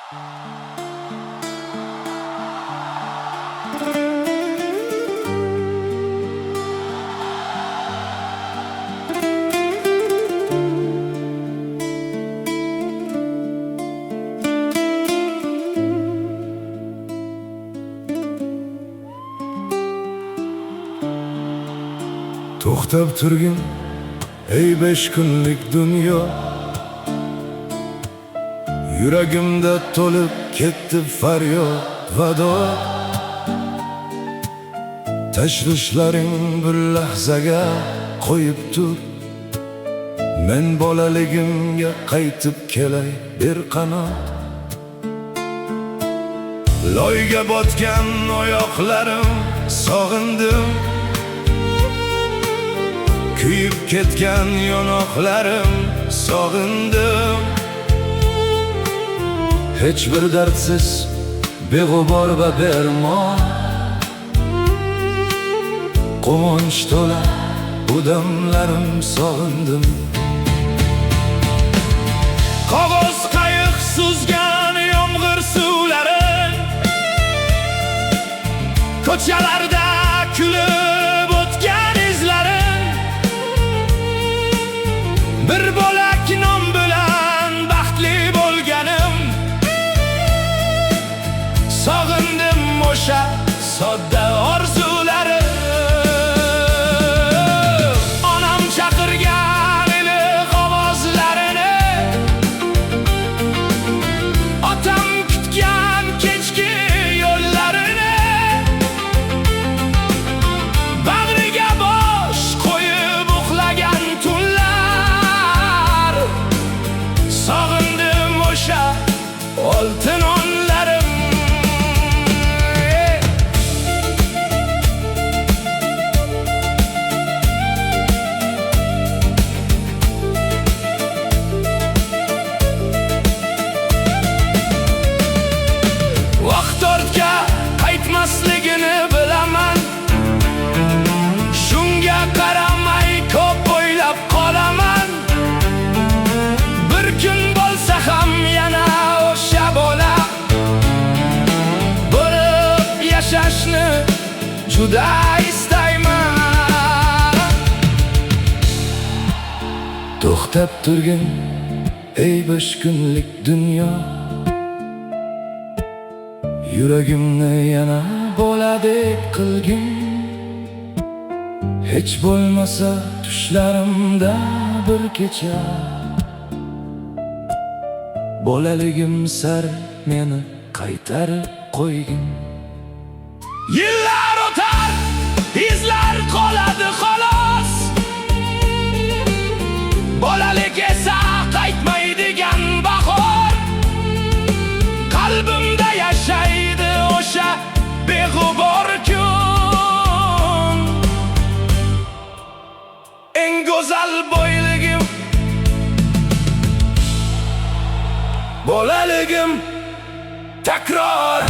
To'xtab turgin ey 5 kunlik dunyo, yuragimda to'lib ketdi faryod va duo. Tashvishlaring bir lahzaga qo'yib tur, men bolaligimga qaytib kelay bir qanot. Loyga botgan oyoqlarim sog'indim, kuyib ketgan yonoqlarim sog'indim. Hech bir dardsiz, beg'ubor va bermon, quvonch to'la bu damlarim sog'indim. Qog'oz qayiq suzgan yomg'ir suvlari, ko'chalarda kulib o'tgan izlarim, bir bo'lak non bilan baxtli bo'lganim. Sog'indim o'sha sodda orzularim. Onam chaqirgan iliq ovozlarini, otam kutgan kechki yo'llarini, bag'riga bosh qo'yib uxlagan tunlar. Sog'indim o'sha oltin onlarim. Vaqt ortga qaytmasligini bilaman, shunga qaramay ko'p o'ylab qolaman. Bir kun bo'lsa ham yana o'sha bola bo'lib yashashni juda istayman. To'xtab turgin ey 5 kunlik dunyo, yuragimni yana bo'ladek qilgin. Hech bo'lmasa tushlarimda bir kecha bolaligim sari meni qaytarib qo'ygin. Yillar o'tar, izlar qoladi xolos, bolalik esa qaytmaydigan bahor. Qalbimda yashaydi o'sha beg'ubor kun. Eng go'zal boyligim bolaligim takror.